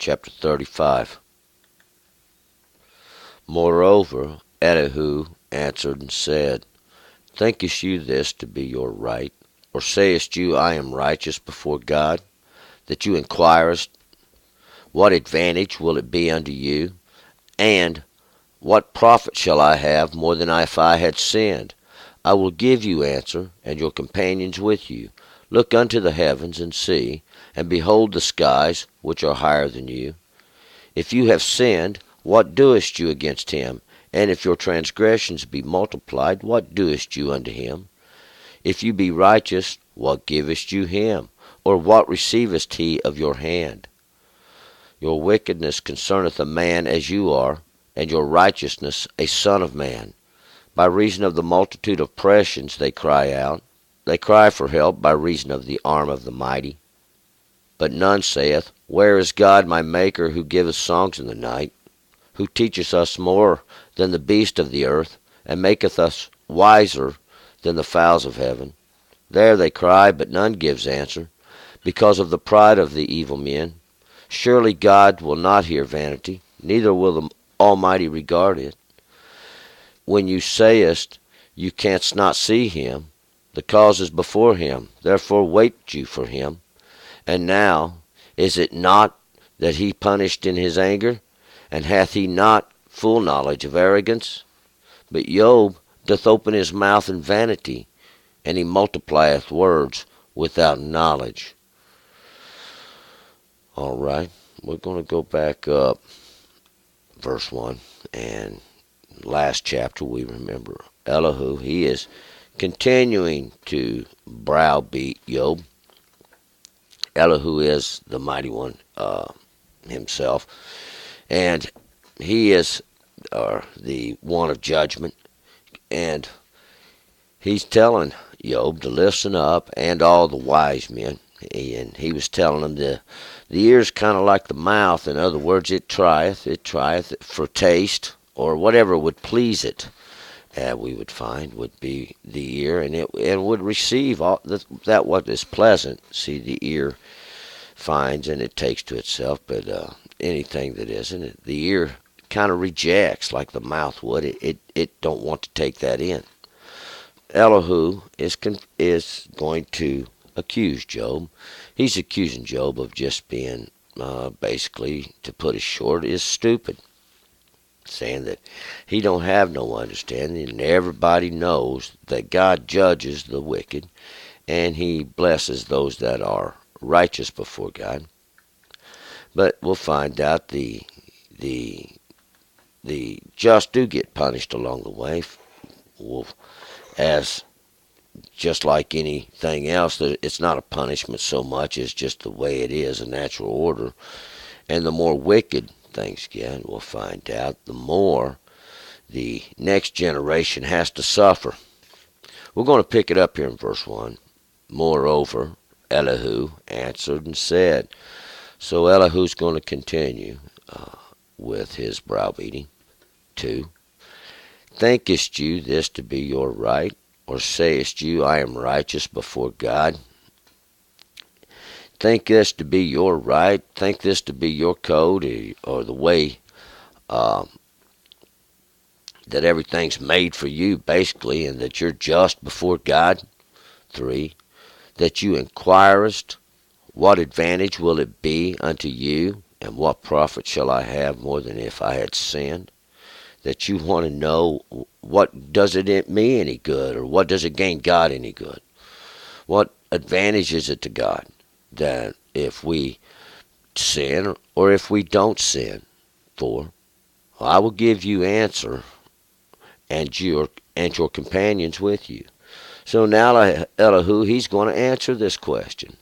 chapter 35. Moreover, Elihu answered and said, Thinkest you this to be your right? Or sayest you, I am righteous before God, that you inquirest, What advantage will it be unto you? And what profit shall I have more than if I had sinned? I will give you answer, and your companions with you. Look unto the heavens, and see, and behold the skies, which are higher than you. If you have sinned, what doest you against him? And if your transgressions be multiplied, what doest you unto him? If you be righteous, what givest you him? Or what receiveth he of your hand? Your wickedness concerneth a man as you are, and your righteousness a son of man. By reason of the multitude of oppressions they cry out. They cry for help by reason of the arm of the mighty. But none saith, Where is God my Maker, who giveth songs in the night, who teacheth us more than the beasts of the earth, and maketh us wiser than the fowls of heaven? There they cry, but none gives answer, because of the pride of the evil men. Surely God will not hear vanity, neither will the Almighty regard it. When you sayest, You canst not see him, the cause is before him, therefore wait you for him. And now, is it not that he punished in his anger? And hath he not full knowledge of arrogance? But Job doth open his mouth in vanity, and he multiplieth words without knowledge. All right, we're going to go back up, verse 1, and last chapter we remember Elihu, he is continuing to browbeat Job. Elihu is the mighty one himself, and he is the one of judgment, and he's telling Job to listen up, and all the wise men. And he was telling them the ear's kind of like the mouth. In other words, it trieth for taste, or whatever would please it. We would find would be the ear, and it would receive all that what is pleasant. See, the ear finds and it takes to itself, but anything that isn't, the ear kind of rejects, like the mouth would. It don't want to take that in. Elihu is going to accuse Job. He's accusing Job of just being, basically, to put it short, is stupid. Saying that he don't have no understanding, and everybody knows that God judges the wicked, and he blesses those that are righteous before God. But we'll find out the just do get punished along the way, as just like anything else, that it's not a punishment so much as just the way it is, a natural order. And the more wicked things get, we'll find out, the more the next generation has to suffer. We're going to pick it up here in verse 1. Moreover, Elihu answered and said. So Elihu's going to continue with his browbeating. 2. Thinkest you this to be your right? Or sayest you, I am righteous before God? Think this to be your right? Think this to be your code, or the way that everything's made for you, basically, and that you're just before God? 3. That you inquirest, What advantage will it be unto you, and what profit shall I have more than if I had sinned? That you want to know, what does it me any good, or what does it gain God any good? What advantage is it to God that if we sin or if we don't sin? 4. I will give you answer, and your companions with you. So now Elihu, he's going to answer this question.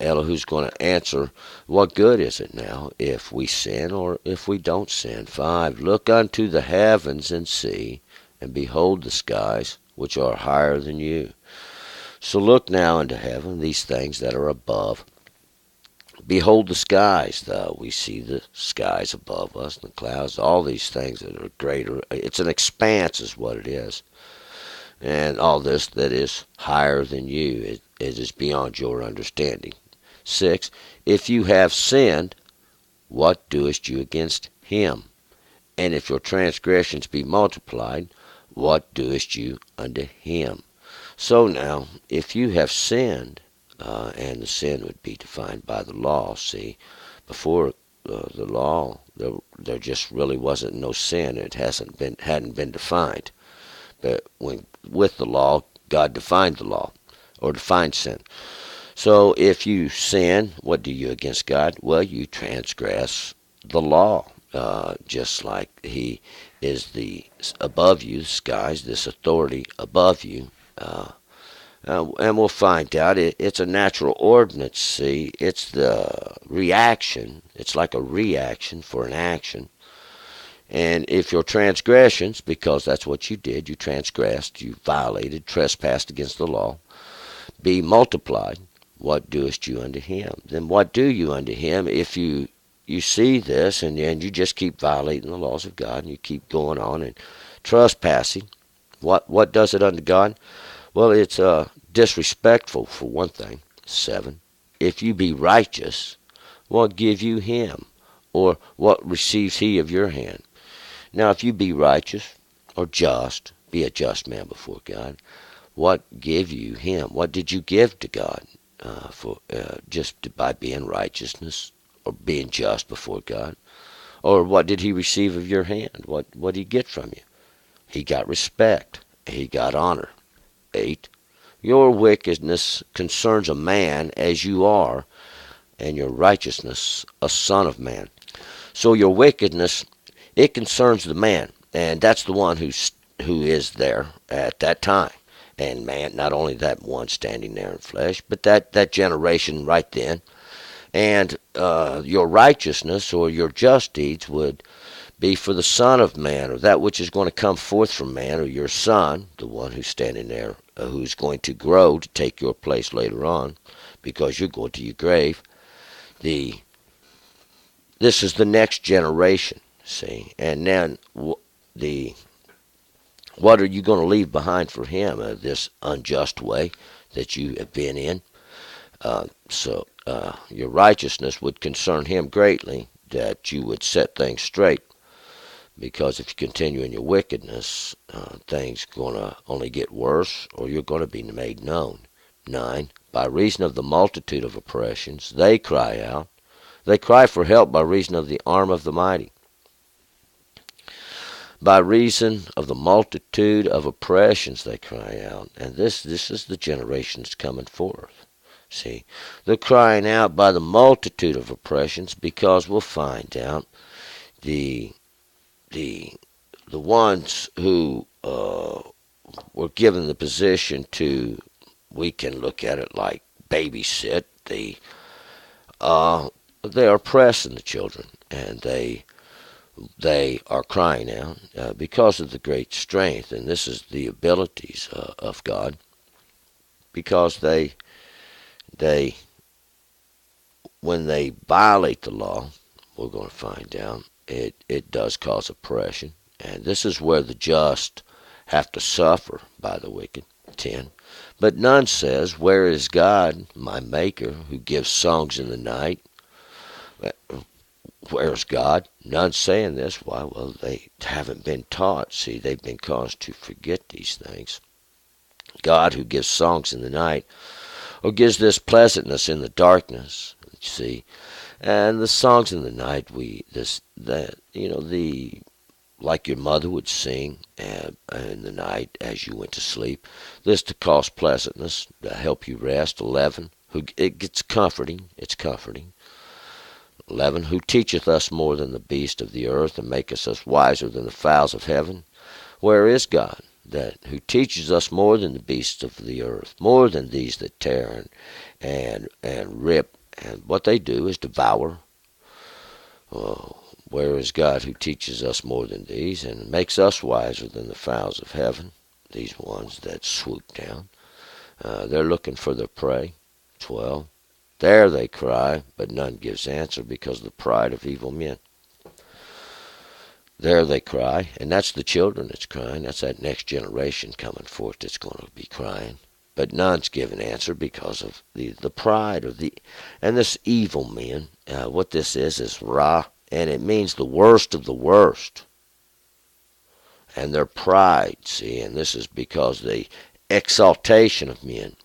Elihu's going to answer, what good is it now if we sin or if we don't sin? 5. Look unto the heavens and see, and behold the skies, which are higher than you. So look now into heaven, these things that are above. Behold the skies. We see the skies above us, the clouds, all these things that are greater. It's an expanse is what it is. And all this that is higher than you, it is beyond your understanding. 6. If you have sinned, what doest you against him? And if your transgressions be multiplied, what doest you unto him? So now, if you have sinned, and the sin would be defined by the law, see, before the law, there just really wasn't no sin. It hadn't been defined. But with the law, God defined the law, or defined sin. So if you sin, what do you against God? Well, you transgress the law, just like he is the above you, the skies, this authority above you. And we'll find out it's a natural ordinance, see. It's the reaction. It's like a reaction for an action. And if your transgressions, because that's what you did, you transgressed, you violated, trespassed against the law, be multiplied, what doest you unto him? Then what do you unto him if you see this and then you just keep violating the laws of God and you keep going on and trespassing? What does it unto God? Well, it's disrespectful for one thing. 7. If you be righteous, what give you him? Or what receives he of your hand? Now, if you be righteous or just, be a just man before God, what give you him? What did you give to God for just by being righteousness or being just before God? Or what did he receive of your hand? What did he get from you? He got respect. He got honor. 8. Your wickedness concerns a man as you are, and your righteousness a son of man. So your wickedness, it concerns the man, and that's the one who is there at that time. And man, not only that one standing there in flesh, but that generation right then. And your righteousness or your just deeds would be for the Son of Man, or that which is going to come forth from man, or your son, the one who's standing there, who's going to grow to take your place later on, because you're going to your grave. This is the next generation, see, and then what are you going to leave behind for him? This unjust way that you have been in. So your righteousness would concern him greatly, that you would set things straight. Because if you continue in your wickedness, things going to only get worse, or you're going to be made known. 9. By reason of the multitude of oppressions, they cry out. They cry for help by reason of the arm of the mighty. By reason of the multitude of oppressions, they cry out. And this is the generation that's coming forth. See, they're crying out by the multitude of oppressions, because we'll find out the ones who were given the position to, we can look at it like babysit. They are oppressing the children, and they are crying out because of the great strength, and this is the abilities of God, because they when they violate the law, we're going to find out it does cause oppression. And this is where the just have to suffer by the wicked. 10. But none says, where is God, my Maker, who gives songs in the night? Where's God? None saying this. Why? Well, they haven't been taught. See, they've been caused to forget these things. God who gives songs in the night, or gives this pleasantness in the darkness. See, and the songs in the night, like your mother would sing in the night as you went to sleep. This to cause pleasantness, to help you rest. 11, it's comforting. 11, who teacheth us more than the beast of the earth, and maketh us wiser than the fowls of heaven. Where is God, who teaches us more than the beasts of the earth, more than these that tear and rip, and what they do is devour? Oh, where is God, who teaches us more than these, and makes us wiser than the fowls of heaven? These ones that swoop down. They're looking for their prey. 12. There they cry, but none gives answer, because of the pride of evil men. There they cry, and that's the children that's crying. That's that next generation coming forth that's going to be crying. But none's given answer because of the pride of and this evil men. What this is Ra, and it means the worst of the worst. And their pride, see, and this is because the exaltation of men.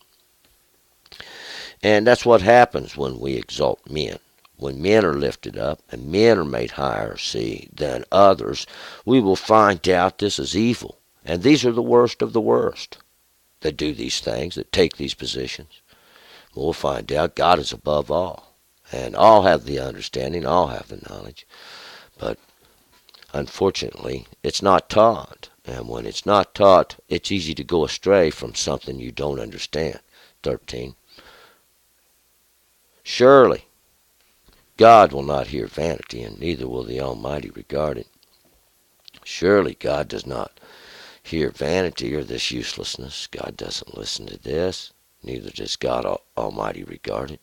And that's what happens when we exalt men. When men are lifted up and men are made higher, see, than others, we will find out this is evil. And these are the worst of the worst that do these things, that take these positions. We'll find out God is above all. And all have the understanding, all have the knowledge. But unfortunately, it's not taught. And when it's not taught, it's easy to go astray from something you don't understand. 13. Surely God will not hear vanity, and neither will the Almighty regard it. Surely God does not hear vanity or this uselessness. God doesn't listen to this. Neither does God Almighty regard it.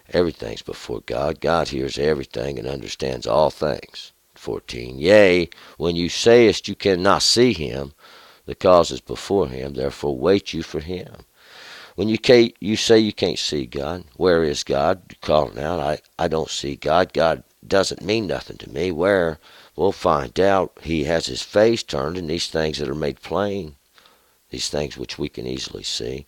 Everything's before God. God hears everything and understands all things. 14. Yea, when you sayest you cannot see him, the cause is before him, therefore wait you for him. When you say you can't see God, where is God? You're calling out, I don't see God. God doesn't mean nothing to me. Where? We'll find out. He has his face turned, and these things that are made plain, these things which we can easily see,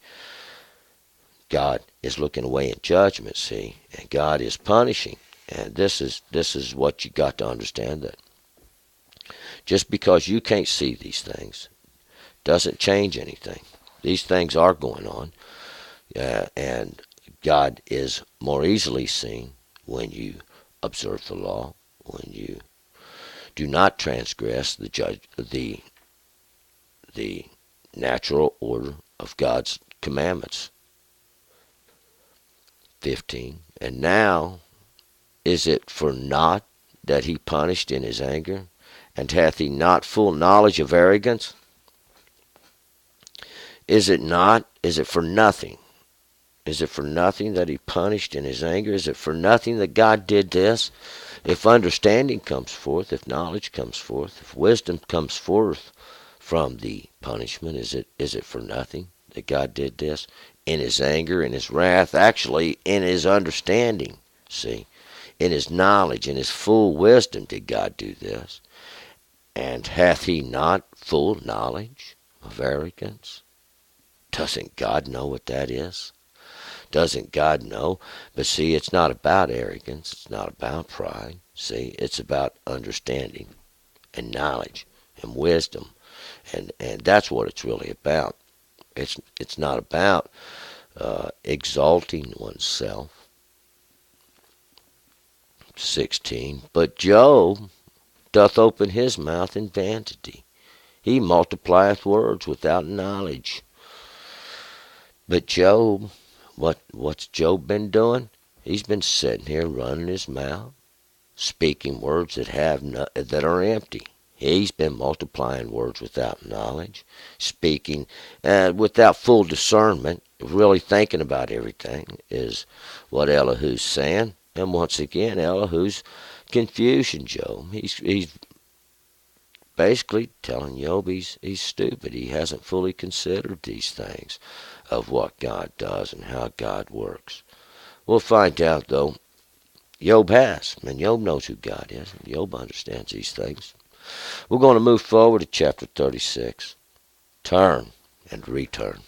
God is looking away in judgment, see, and God is punishing. And this is what you got to understand, that just because you can't see these things doesn't change anything. These things are going on. And God is more easily seen when you observe the law, when you do not transgress the natural order of God's commandments. 15. And now is it for naught that he punished in his anger? And hath he not full knowledge of arrogance? Is it not? Is it for nothing? Is it for nothing that he punished in his anger? Is it for nothing that God did this? If understanding comes forth, if knowledge comes forth, if wisdom comes forth from the punishment, is it for nothing that God did this? In his anger, in his wrath, actually in his understanding, see, in his knowledge, in his full wisdom did God do this. And hath he not full knowledge of arrogance? Doesn't God know what that is? Doesn't God know? But see, it's not about arrogance. It's not about pride. See, it's about understanding and knowledge and wisdom. And that's what it's really about. It's not about exalting oneself. 16. But Job doth open his mouth in vanity. He multiplieth words without knowledge. But Job, what's Job been doing? He's been sitting here running his mouth, speaking words that are empty. He's been multiplying words without knowledge, speaking without full discernment, really thinking about everything, is what Elihu's saying. And once again, Elihu's confusion Job. He's basically telling Job he's stupid. He hasn't fully considered these things of what God does and how God works. We'll find out, though. Job has, and Job knows who God is, and Job understands these things. We're going to move forward to chapter 36. Turn and return.